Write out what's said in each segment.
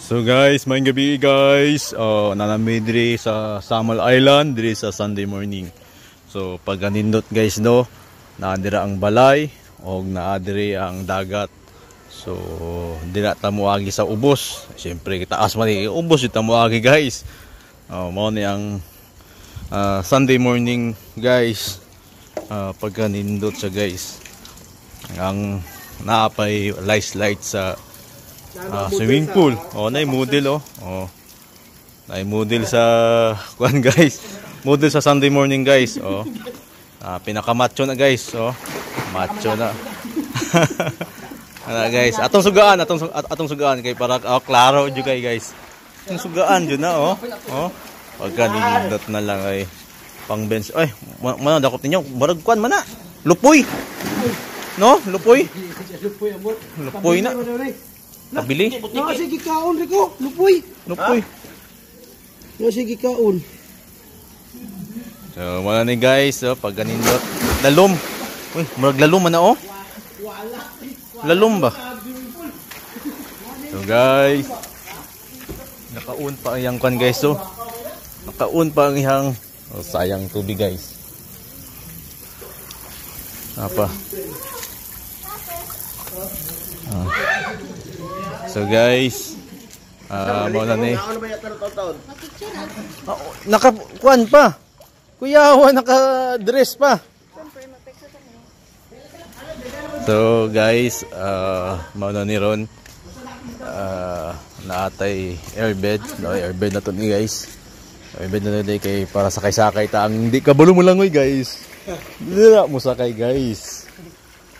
So guys, maayong gabi guys. Nanami diri sa Samal Island diri sa Sunday morning. So pag ganindot guys no, naadira ang balay og naadiri ang dagat. So dira ta moagi sa ubos. Syempre taas man ni ubos ita moagi guys. Mao ni ang Sunday morning guys. Pag ganindot sa guys. Ang naapay light sa swimming pool. Nay model nay model sa kuan guys. Model sa Sunday morning guys. Pinaka-macho na guys. Macho na. Ana guys, atong sugaan kay para klaro jud kay guys. Atong sugaan jud na Pagka nindot na lang ay pang bench. Ay, mana dakop ninyo? Barag kuan mana. Lupoy. No? Lupoy. Lupoy na. Tabili? Sige kaon Rico, lupoy. Sige kaon. So, wala ni guys, pag ganindot. Lalom. Uy, marag lalom na Lalom ba? So guys, nakaun pa ang iyang kan guys Nakaun pa ang iyang sayang tubig guys. Apa? So guys, mo na ni. Nakakuan pa. Kuyawa naka-dress pa. So guys, mo na ni ron. Naatay airbed, airbed na to ni guys. Airbed na day kay para sakay-sakay ta ang hindi kabalo mo lang guys. Dira mo sakay guys.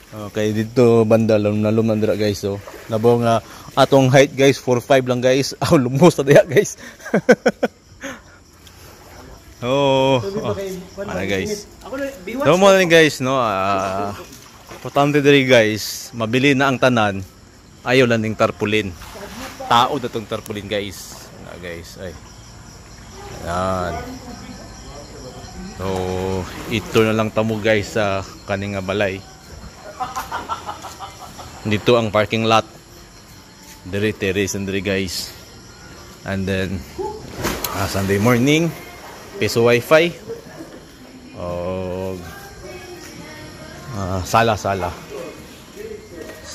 Okay, dito banda nalum nandira guys. So, nabo nga atong height guys 4'5 lang guys. Lumos na diya guys. Ano guys. So mo na guys no. Importante diri guys, mabili na ang tanan. Ayaw lang ning tarpaulin. Tao datong tarpaulin guys. Guys, ay. Yan. So, ito na lang tamo guys sa kaning balay. Dito ang parking lot. Diri terrace and diri guys. And then Sunday morning peso wifi.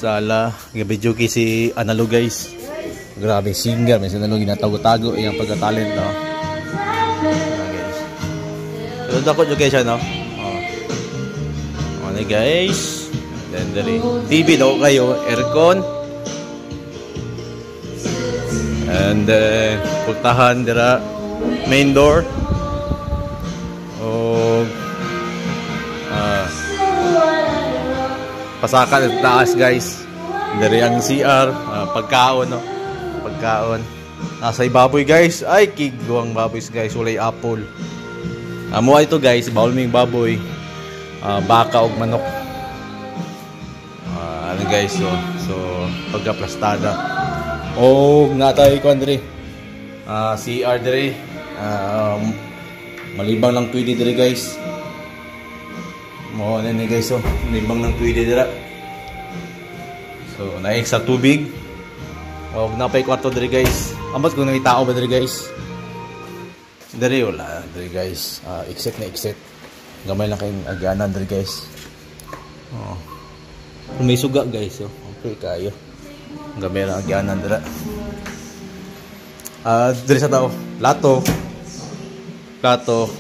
Sala gabi joki si Analo guys. Grabe singer, may sinalo ginatago-tago iyang pagka-talent no. Guys. So dako jud guys no. Ano guys? Then dari TV daw kayo, aircon. And then pultahan dira main door. Pasakan at taas guys. Dari ang CR, pagkaon no. Pagkaon. Nasa baboy guys. Ay kigo ang baboy guys, walay apple. Amo ito guys, bawal ming baboy. Baka og manok. Ano guys, so pagka-plastada. Natay ko andre. CR dire. Malibang lang pwede dire guys. Mo na ni guys malibang lang pwede dire. So naik sa tubig. Napay kwarto dire guys. Ambot kung nangitao ba dire guys. Dire wala dire guys. Exit na exit. Gamay lang kayong agyanan dire guys. May suga guys okay kayo. Gamay lang agyanan dire. Dire sa tao plato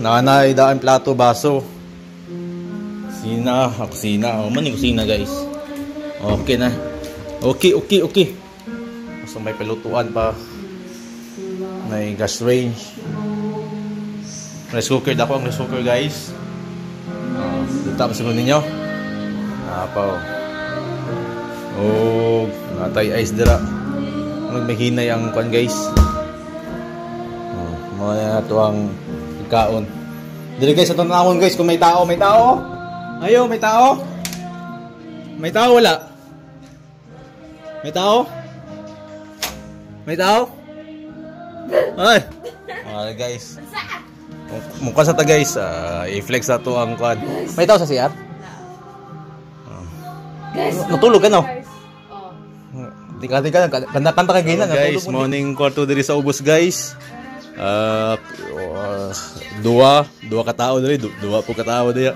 nanay daan plato baso. Kusina mani kusina guys. Okay na. Okay. So may pelutuan pa. May gas range. Rice cooker dako ang rice cooker guys. Dito mo siguro ninyo. Natay ice dira. Magmahinay ang kuan guys. Mga ito ang kaon. Dili guys atong naon guys kung may tao. Ayo, may tao? May tao wala? May tao? Ay. Guys. Mukha sa ta guys, i-flex na to ang kuan. May tao sa CR? Guys, natulog ano? Kanta kay gina. Guys, morning kwarto diri sa ubos guys. Dua ka tao diri, dua po ka tao diri.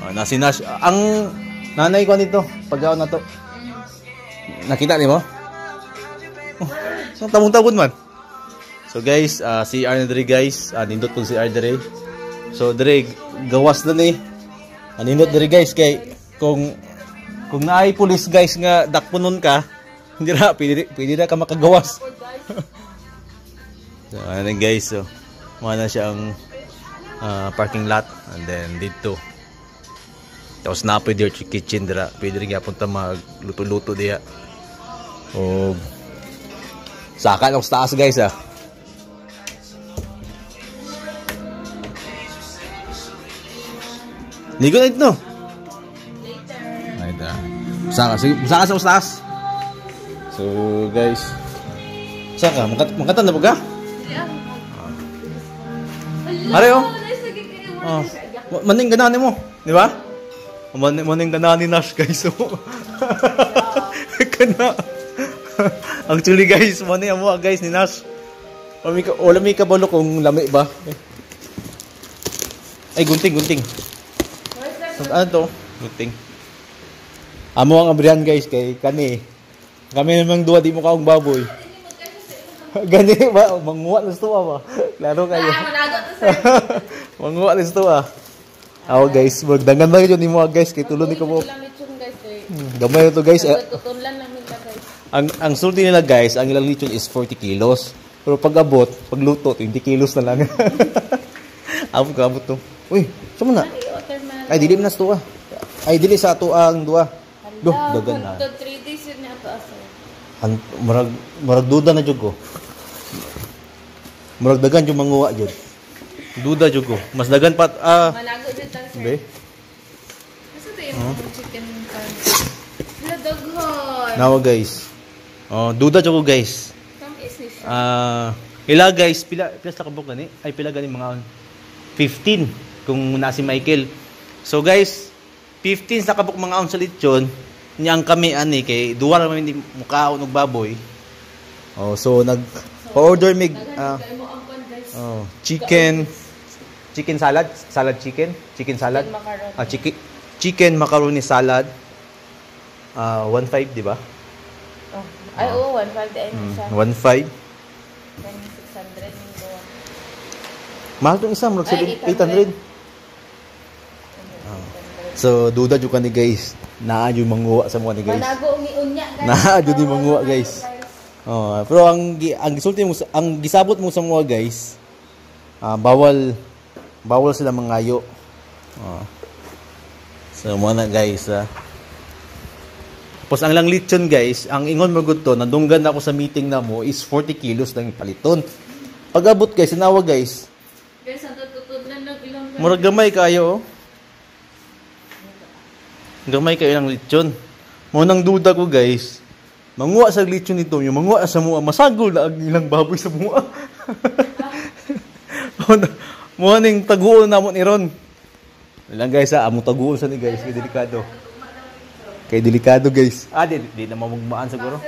Nasinash ang nanay ko nito, pagkaon na to. Nakita nimo? Ang tabong-tabon man. So guys, CR na diri guys. Nindot po CR diri. So diri gawas na ni. Nindot diri guys kay kung naay pulis guys nga dakpunon ka, hindi na pwede na ka makagawas. So ano guys, so mana siya ang parking lot and then dito. Tapos na pwede yung kitchen dira. Pwede rin punta magluto-luto diya. O saka lang sa taas guys Ligo na ito no? Ay da. Saka sa taas. So guys, saka makatan na ba ka? Are oh. Maning ganahan mo, di ba? Maning ganahan ni Nash guys. So kana. Actually guys, maning amo guys ni Nash. Wala mi kabalo kung lami ba. Ay gunting. Ano to? Gunting. Amo ang abrihan guys kay kami namang duwa di mo kaong baboy. Gani ba? Manguha na ito ba? Laro kayo. Manguha na ito Ako guys, magdangan na yun ni mo guys. Kay tulon ni ko mo. Gamay ito guys. Ang sulti nila guys, ang ilang lechon is 40 kilos. Pero pag abot, pagluto, 20 kilos na lang. Abot to. Uy, saan mo na? Ay, dili mo na ito Ay, dili sa ito ang duwa. Dagan na. 3 days yun na ito asa. Marag duda na jud ko. Marag dagan yung manguha jud. Duda jud ko. Mas dagan pat Malago jud ta sir. Be. Asa to yung chicken pan? Hala daghan. Nawa guys. Duda jud ko guys. Come is ni. Ila guys, pila sa kabuk gani? Ay pila gani mga 15 kung na si Michael. So guys, 15 sa kabuk mga ounce sa lechon. Niyang kami ani kay duwa ra man ni mukaon og baboy. So nag-order mig chicken salad, chicken salad. Chicken macaroni salad. 1.5 di ba? Ay oo, 1.5 din siya. 1.5. 600 ning duwa. Mahal tong isa, murag 800. So duda jud kani guys. Naa jud manguha sa mga ni guys. Manago ni unya guys. Naa jud ni manguha guys. Pero ang gisulti mo ang gisabot mo sa mga guys, bawal sila mangayo. So mo na guys. Tapos ang lang lechon guys, ang ingon mo gud to, nadunggan ako sa meeting na mo is 40 kilos lang paliton. Pag abot guys, sinawa guys. Guys, ang tutudlan lang ilang. Murag gamay kayo. Gamay kayo ng lechon. Mo nang duda ko guys. Manguha sa lechon nito, yung manguha sa mua, masagol na ang ilang baboy sa mua. Mo ning taguon namon ni Ron. Ilang guys amo taguon sa ni guys, kay delikado. Kay delikado guys. Di na mamugmaan siguro.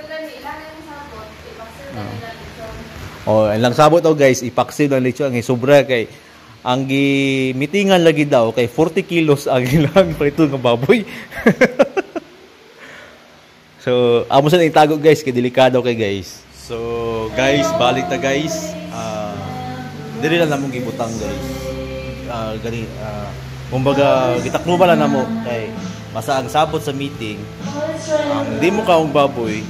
Ilang sabot daw guys, ipaksil ang lechon ang sobra kay ang gi-meetingan lagi daw kay 40 kilos ang ilang prito ng baboy. So, amo sa itago guys, kay delikado kay guys. So, guys, balik na guys. Dili lang namong gibutang guys. Kumbaga, gitakluba lang namo kay basta ang sabot sa meeting. Di mo kaong baboy,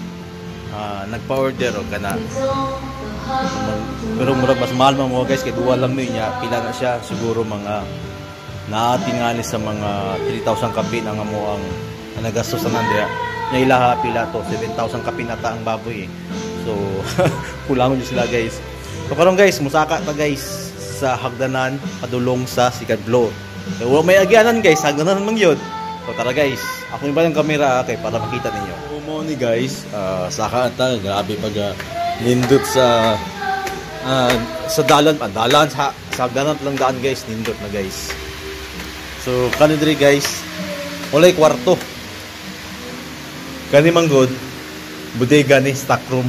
nagpa-order o kana. Pero murag mas mahal mo guys kay duwa lang niya, pila na siya siguro mga naatingali sa mga 3,000 kapi na nga mo ang nagastos sa nandiya. Nya ilaha pila to 7,000 kapi nata ang baboy eh. So kulangon niyo sila guys. So karon guys, musaka ta guys sa hagdanan padulong sa Sikadlo. So may agyanan guys, hagdanan man gyud. So tara guys, ako iba ng kamera kay para makita ninyo. Mo ni guys, saka ta grabe pag nindot sa dalan sa hagdanan lang daan guys, nindot na guys. So kanidri guys, walay kwarto. Kani manggod bodega ni stock room.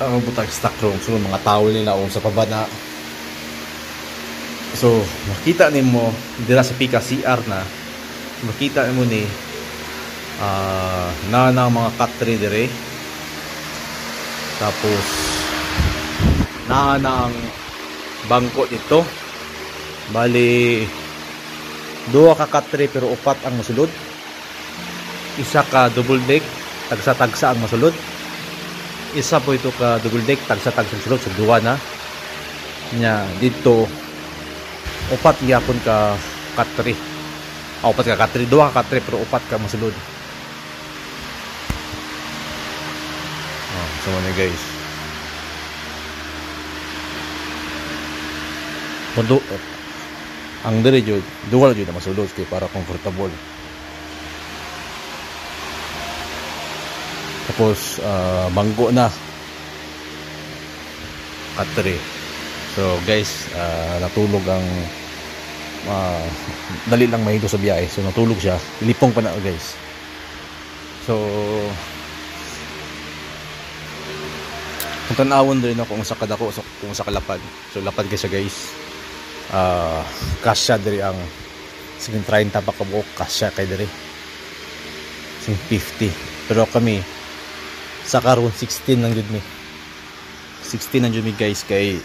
Ang butang stock room. So mga towel nila sa pabana. So makita nimo dira sa pika CR na. Makita mo ni na mga katri dire. Tapos na ang bangko dito. Bali duha ka katri pero upat ang masulod. Isa ka double deck, tagsa-tagsa ang masulod. Isa po ito ka double deck, tagsa-tagsa ang masulod, so duha na. Nya dito upat gyapon ka katri. Upat ka katri, duha ka katri pero upat ka masulod. So ano guys. Pundo ang dire jud, duha jud na masulod kay para comfortable. Tapos bangko na katri. So guys, natulog ang dali lang mahigo sa biyahe. So natulog siya, lipong pa na guys. So kung tanawon din ako kung sa kadako, kung sa kalapad. So lapad kasi guys. Kasya diri ang sige 30 pa ka buok, kasya kay diri. Sing 50. Pero kami sa karon 16 lang jud mi. 16 lang jud mi guys kay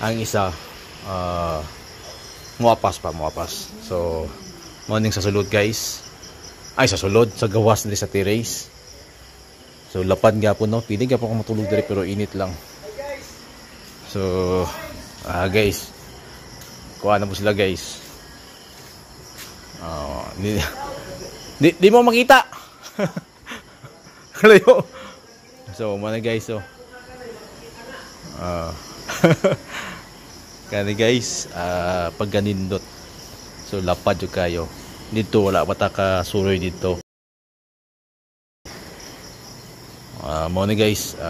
ang isa muapas. So morning sa sulod guys. Ay sa sulod sa gawas diri sa terrace. So lapad gyapon no, pili gyapon ko matulog diri pero init lang. So guys, kuha na po sila guys. Di mo makita. Kalayo. So mana guys so. Kani guys, pag ganindot. So lapad jud kayo. Dito wala pa ta ka suroy dito. Mo ni guys,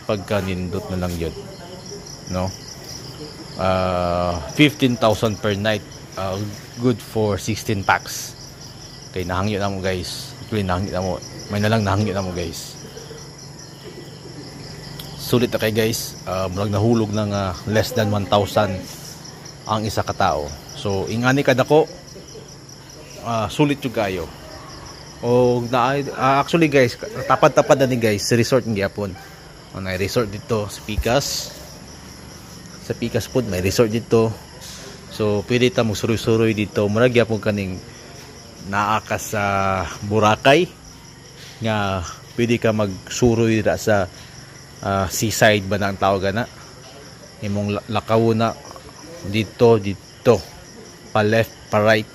pag ganindot na lang yun. No? 15,000 per night. Good for 16 packs. Okay, nahangyo na mo guys. Actually, nahangyo na mo. May nalang nahangyo na mo guys. Sulit na kay guys. Mulag nahulog ng less than 1,000 ang isa ka tao. So, ingani ka dako. Sulit yung kayo. O, actually guys, tapad-tapad na ni guys. Sa resort ng Gyapon. May resort dito sa Picas. Sa Picas po, may resort dito. So, pwede ta mo suroy-suroy dito. Murag Gyapon kaning naaka sa Boracay. Nga, pwede ka magsuroy sa seaside ba na ang tawag na. Imong lakaw na dito, pa left, pa right.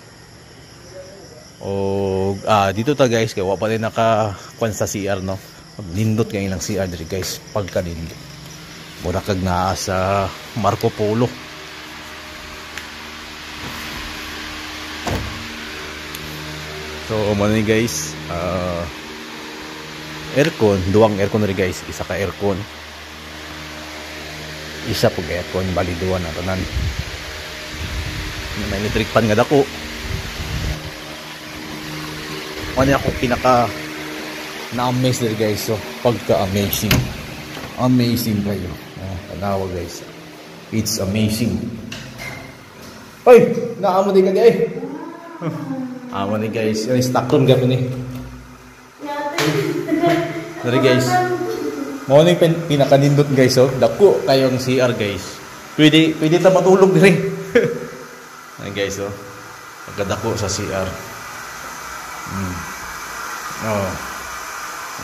O dito ta guys, kaya wala pa rin nakakuan sa CR no. Nindot kayo lang CR diri guys, pagka nindot. Mura kag naa sa Marco Polo. So man ni guys, aircon, duwang aircon ri guys, isa ka aircon. Isa pug aircon, bali duwa na tanan. May electric fan nga dako. Ano ako pinaka na-amaze dito guys. So pagka-amazing. Amazing kayo. Tanawa guys. It's amazing. Oy! Naamo din ka di ay. Amo ni guys. Yung stock room gapon ni. Sorry guys. Mo ni pinaka-nindot guys. So dako kayong CR guys. Pwede ta matulog diri. Ay guys oh. Pagkadako sa CR. Oh.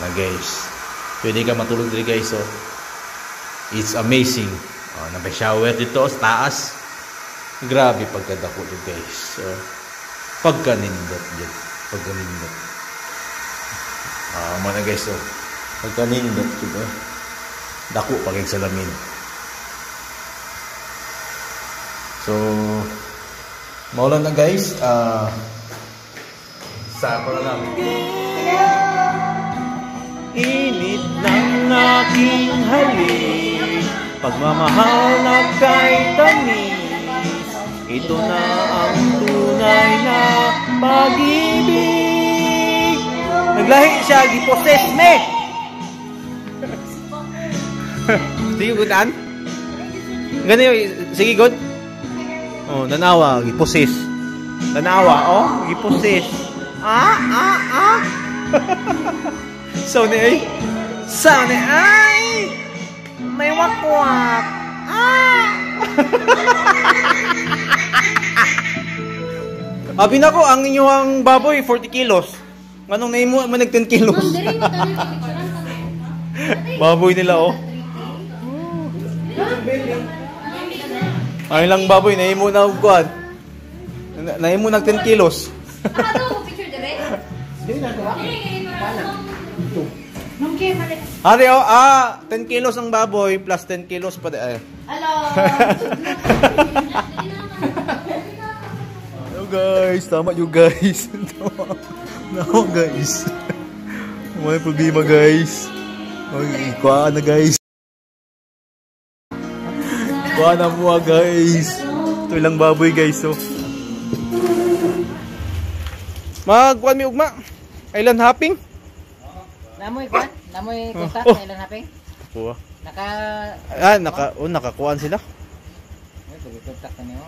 Na guys. Pwede ka matulog dito guys. So it's amazing. Oh, may shower dito sa taas. Grabe pagkadako dito guys. So pagkanindot dito. Pagkanindot. Mana guys so. Pagkanindot dito. Dako paging salamin. So maulan na guys. Sa ako na lang. Init ng aking halik, pagmamahal na kay tamis. Ito na ang tunay na pag-ibig. Naglahi siya, gipossess me. Sige, good an? Ganun yun, sige, good? Oh, nanawa, gipossess. Nanawa, oh, gipossess. So ni ay. May wakwak. Abi na ko, ang inyong baboy, 40 kilos. Anong naimo mo nag 10 kilos? Ma'am, diri mo tayo picturean kami. Baboy nila, oh. Ay lang baboy, naimo na og kuan. Naimo nag 10 kilos. Ano mo picture dire? Diri na to. Ma'am, kaya mali. Ari, oh, 10 kilos ang baboy plus 10 kilos pa. Hello. Hello guys, tama you guys. No guys. May problema guys. Okay, kuha na guys. Kuha na mo guys. Ito ilang baboy guys oh. Magkuan mi ugma. Island hopping? Namoy ko? Namoy ko sa ilan haping? Kuha. Naka Nakakuan sila. Ay, pag-contact ka niyo.